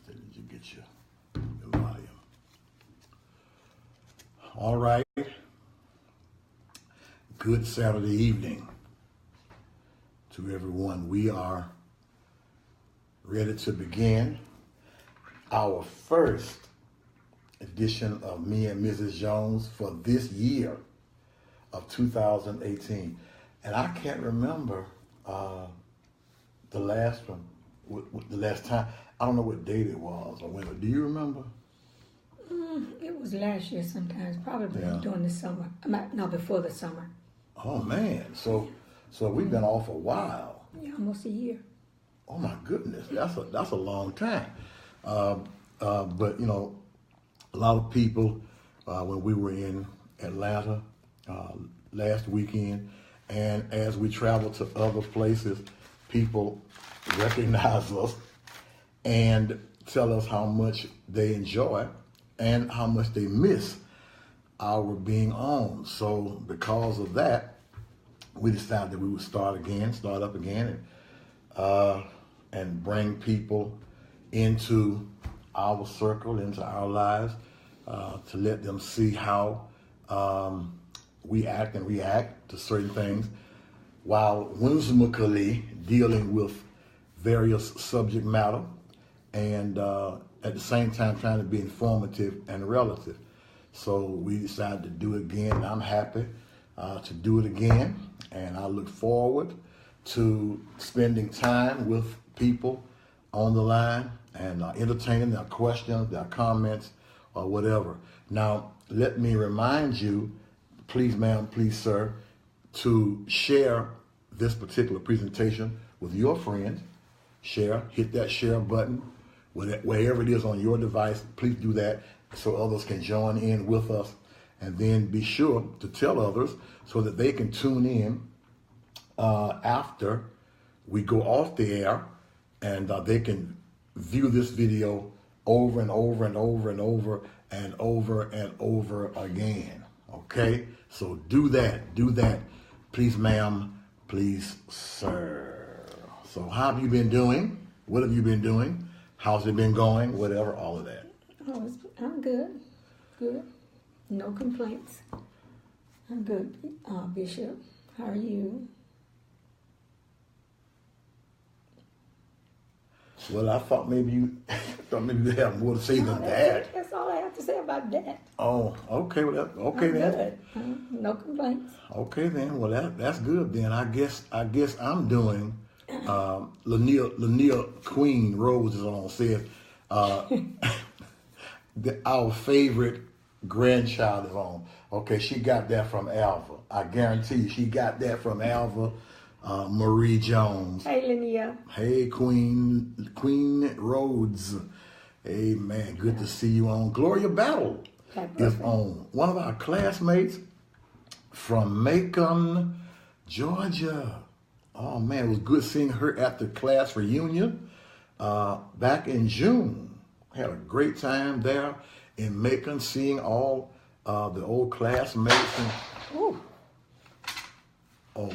Did you get your volume? All right. Good Saturday evening to everyone. We are ready to begin our first edition of Me and Mrs. Jones for this year of 2018. And I can't remember the last one, the last time. I don't know what date it was or when. Do you remember? It was last year sometimes, probably during the summer. No, before the summer. Oh man, so we've been off a while. Yeah, almost a year. Oh my goodness, that's a long time. But you know, a lot of people when we were in Atlanta last weekend, and as we travel to other places, people recognize us and tell us how much they enjoy and how much they miss our being on. So because of that, we decided that we would start up again, and bring people into our circle, into our lives, to let them see how we act and react to certain things, while whimsically dealing with various subject matter, and at the same time trying to be informative and relative. So we decided to do it again, and I'm happy to do it again, and I look forward to spending time with people on the line and entertaining their questions, their comments, or whatever. Now, let me remind you, please ma'am, please sir, to share this particular presentation with your friends. Hit that share button, wherever it is on your device. Please do that so others can join in with us, and then be sure to tell others so that they can tune in after we go off the air, and they can view this video over and over and over and over and over and over again. Okay, so do that, please ma'am, please sir. So how have you been doing? What have you been doing? How's it been going? Whatever, all of that. Oh, I'm good. Good. No complaints. I'm good, Bishop. How are you? Well, I thought maybe you have more to say than that. That's all I have to say about that. Oh, okay. Well, okay I'm then. Good. No complaints. Okay then. Well, that's good then. I guess I'm doing. Lanier Queen Rose is on, says our favorite grandchild is on. Okay, she got that from Alva. I guarantee you, she got that from Alva Marie Jones. Hey, Lanier. Hey, Queen Rhodes. Amen. Good to see you on. Gloria Battle is on. One of our classmates from Macon, Georgia. Oh man, it was good seeing her at the class reunion back in June. Had a great time there in Macon, seeing all the old classmates. Ooh. Oh,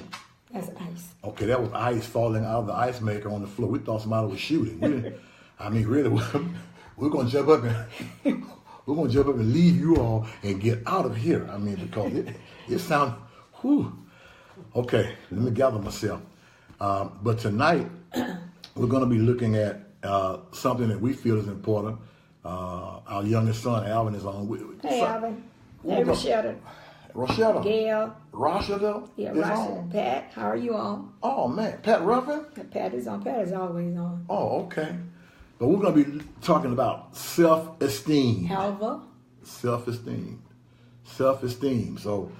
that's ice. Okay, that was ice falling out of the ice maker on the floor. We thought somebody was shooting. Really, we're gonna jump up and leave you all and get out of here. I mean, because it sounds. Whew. Okay, let me gather myself. But tonight, we're going to be looking at something that we feel is important. Our youngest son, Alvin, is on. Hey, Alvin. Hey, Rashida. Rashida. Gail. Rashida? Yeah, Rashida. Pat, how are you all? Oh, man. Pat Ruffin? Pat is on. Pat is always on. Oh, okay. But we're going to be talking about self-esteem. Alva. Self-esteem. So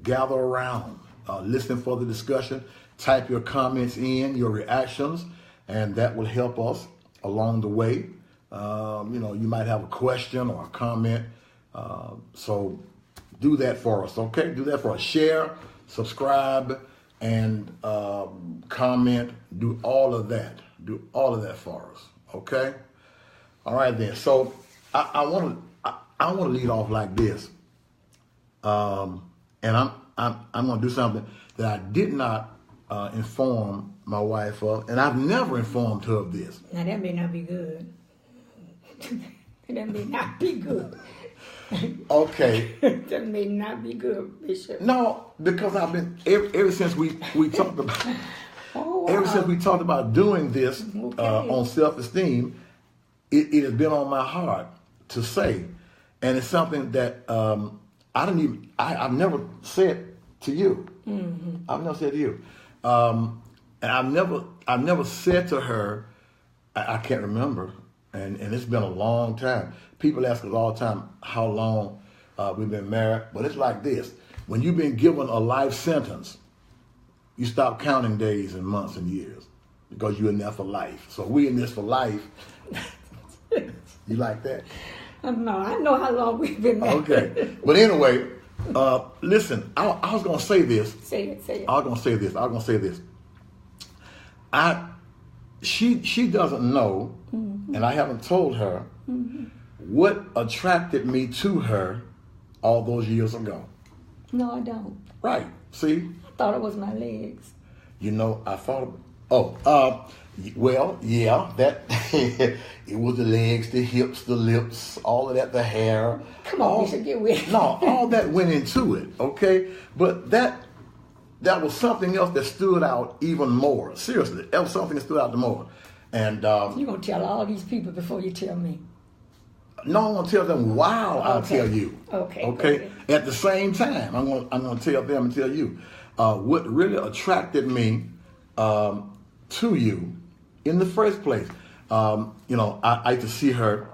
gather around. Listen for the discussion. Type your comments in, your reactions, and that will help us along the way. You might have a question or a comment. So do that for us, okay? Do that for us. Share, subscribe, and comment. Do all of that. Do all of that for us, okay? All right then. So I want to lead off like this, and I'm going to do something that I did not inform my wife of, and I've never informed her of this. Now that may not be good. That may not be good. Okay. That may not be good, Bishop. No, because I've been ever since we talked about Oh, wow. ever since we talked about doing this on self-esteem, it has been on my heart to say, and it's something that I've never said to you. Mm-hmm. I've never said to you, and I've never said to her. I can't remember, and it's been a long time. People ask us all the time how long we've been married, but it's like this: when you've been given a life sentence, you stop counting days and months and years because you're in there for life. So we in this for life. You like that? No, I know how long we've been married. Okay. But anyway, listen, I was going to say this. Say it. I was going to say this. She doesn't know, and I haven't told her, what attracted me to her all those years ago. No, I don't. Right. See? I thought it was my legs. You know, I thought, well, yeah, that it was the legs, the hips, the lips, all of that, the hair. Come on, Bishop, get with it. No, all that went into it, okay? But that was something else that stood out even more. Seriously, that was something that stood out more. And you're going to tell all these people before you tell me. No, I'm going to tell them while I'll tell you. Okay. At the same time, I'm going to tell them and tell you what really attracted me to you in the first place. I used to see her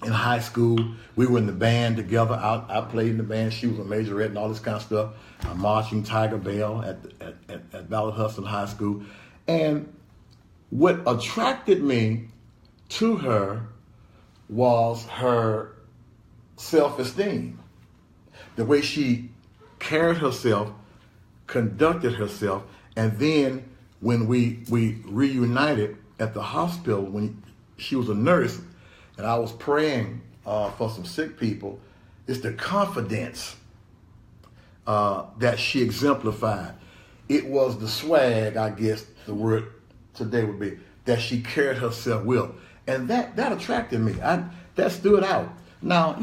in high school. We were in the band together. I played in the band. She was a majorette and all this kind of stuff. Marching Tiger Bell at Ballard Hudson High School. And what attracted me to her was her self-esteem. The way she carried herself, conducted herself, and then when we reunited at the hospital, when she was a nurse and I was praying for some sick people, it's the confidence that she exemplified. It was the swag, I guess the word today would be, that she carried herself with. And that attracted me. That stood out. Now,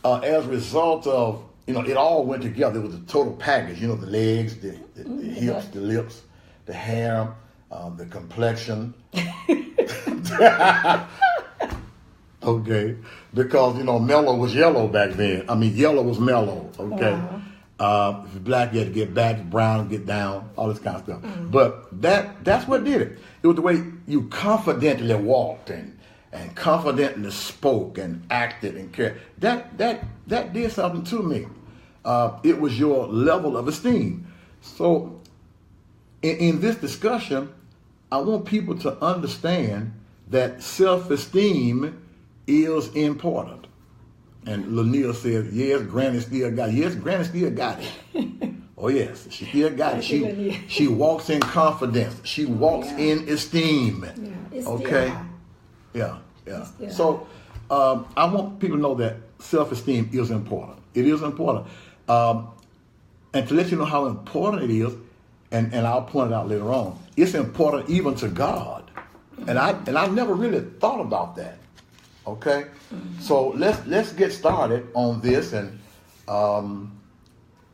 as a result of, it all went together. It was a total package. The legs, the hips, the lips, the hair, the complexion. Okay. Because, mellow was yellow back then. I mean, yellow was mellow. Okay. Uh-huh. If you're black, you had to get back, brown, get down, all this kind of stuff. Mm-hmm. But that's what did it. It was the way you confidently walked and confidently spoke and acted and cared. That did something to me. It was your level of esteem. So in this discussion, I want people to understand that self-esteem is important. And Lanier says, yes, Granny still got it. Yes, Granny still got it. Oh, yes, she still got it. She walks in confidence. She walks in esteem. Yeah, okay? Yeah. So I want people to know that self-esteem is important. It is important. And to let you know how important it is, and I'll point it out later on, it's important even to God. And I never really thought about that. Okay? Mm-hmm. So let's get started on this, and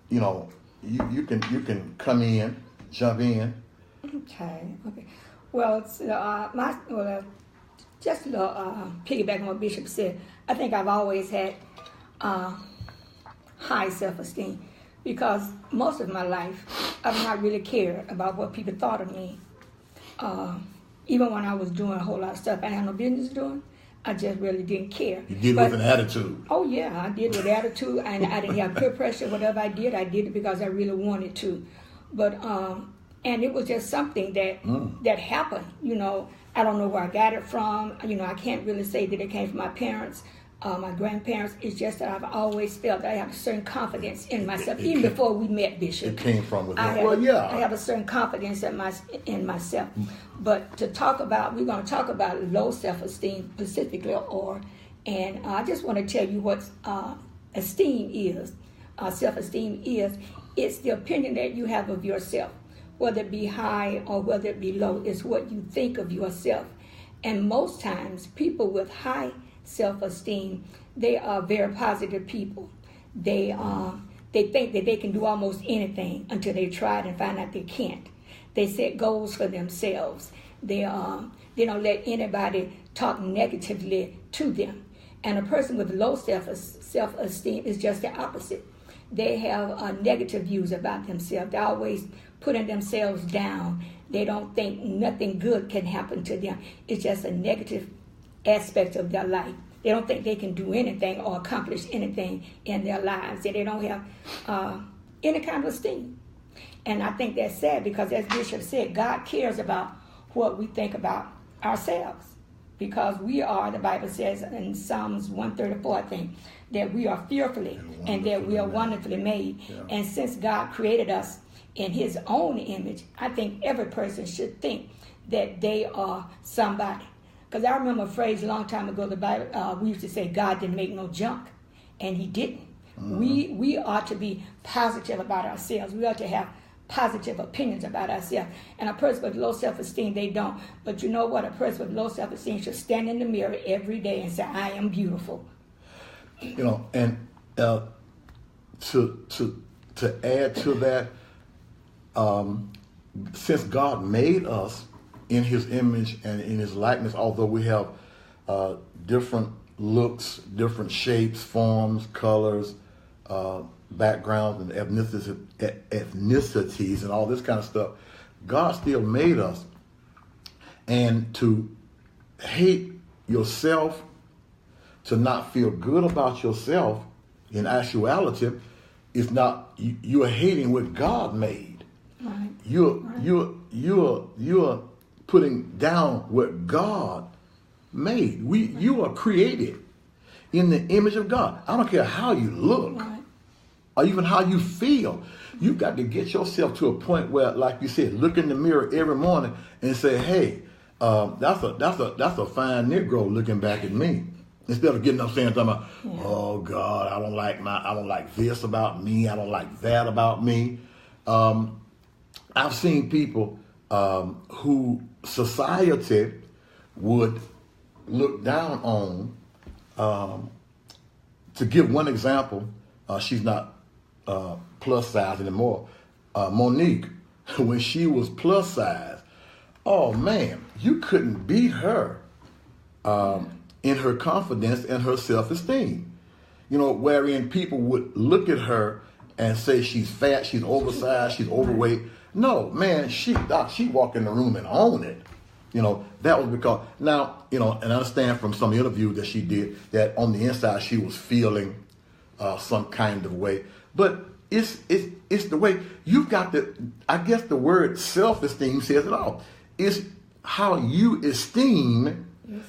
you can come in, jump in. Okay. Well, just a little piggyback on what Bishop said. I think I've always had high self-esteem because most of my life I've not really cared about what people thought of me. Even when I was doing a whole lot of stuff I had no business doing, I just really didn't care. You did it with an attitude. Oh yeah, I did with attitude, and I didn't have peer pressure. Whatever I did it because I really wanted to. But and it was just something that happened. I don't know where I got it from. I can't really say that it came from my parents, my grandparents. It's just that I've always felt that I have a certain confidence in myself, even before we met, Bishop. It came from within. I have a certain confidence in myself. But we're going to talk about low self-esteem specifically, and I just want to tell you what esteem is. Self-esteem is. It's the opinion that you have of yourself. Whether it be high or whether it be low, it's what you think of yourself. And most times, people with high self-esteem, they are very positive people. They think that they can do almost anything until they try it and find out they can't. They set goals for themselves. They don't let anybody talk negatively to them. And a person with low self-esteem is just the opposite. They have negative views about themselves. They're always putting themselves down. They don't think nothing good can happen to them. It's just a negative aspect of their life. They don't think they can do anything or accomplish anything in their lives. And they don't have any kind of esteem. And I think that's sad because, as Bishop said, God cares about what we think about ourselves. Because we are, the Bible says in Psalms 134, I think, that we are fearfully and that we are wonderfully made. Yeah. And since God created us in his own image, I think every person should think that they are somebody. Because I remember a phrase a long time ago, the Bible, we used to say God didn't make no junk, and he didn't. Mm-hmm. We ought to be positive about ourselves. We ought to have positive opinions about ourselves. And a person with low self-esteem, they don't. But you know what? A person with low self-esteem should stand in the mirror every day and say, I am beautiful. You know, and to add to that, since God made us in his image and in his likeness, although we have different looks, different shapes, forms, colors, backgrounds, and ethnicities and all this kind of stuff, God still made us. And to hate yourself, to not feel good about yourself, in actuality, is not, you are hating what God made. Right. You're putting down what God made. You are created in the image of God. I don't care how you look, right, or even how you feel. You've got to get yourself to a point where, like you said, look in the mirror every morning and say, "Hey, that's a fine Negro looking back at me." Instead of getting up saying something about, "Oh God, I don't like this about me. I don't like that about me." I've seen people who society would look down on. To give one example, she's not plus size anymore. Monique, when she was plus size, oh man, you couldn't beat her in her confidence and her self-esteem. You know, wherein people would look at her and say she's fat, she's oversized, she's overweight. No, man, she walked in the room and owned it. You know, that was because, now, you know, and I understand from some interviews that she did that on the inside she was feeling some kind of way. But it's the way you've got to, I guess the word self-esteem says it all. It's how you esteem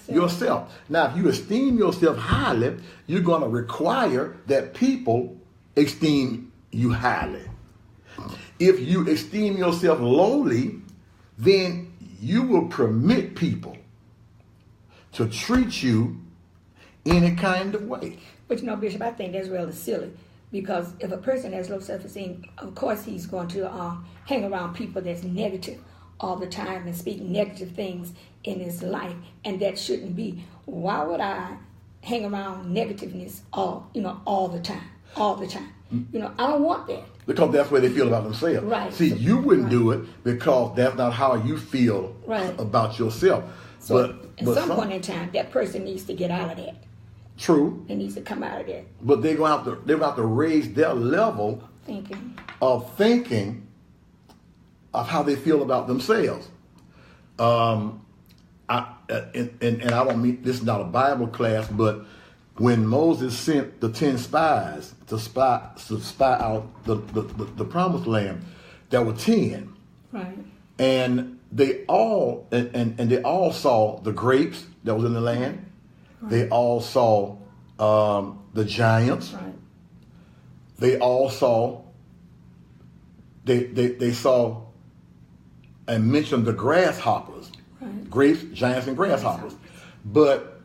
yourself. Now, if you esteem yourself highly, you're going to require that people esteem you highly. If you esteem yourself lowly, then you will permit people to treat you any kind of way. But you know, Bishop, I think that's really silly, because if a person has low self-esteem, of course he's going to hang around people that's negative all the time and speak negative things in his life, and that shouldn't be. Why would I hang around negativeness all the time? You know, I don't want that. Because that's where they feel about themselves. Right. See, you wouldn't do it because that's not how you feel about yourself. So at some point in time, that person needs to get out of that. True. They needs to come out of that. But they're going to have to raise their level of thinking of how they feel about themselves. And I don't mean, this is not a Bible class, but when Moses sent the 10 spies to spy out the promised land, there were 10. Right. And they all they all saw the grapes that was in the land. Right. They all saw the giants. Right. They all saw they saw and mentioned the grasshoppers. Right. Grapes, giants, and grasshoppers. But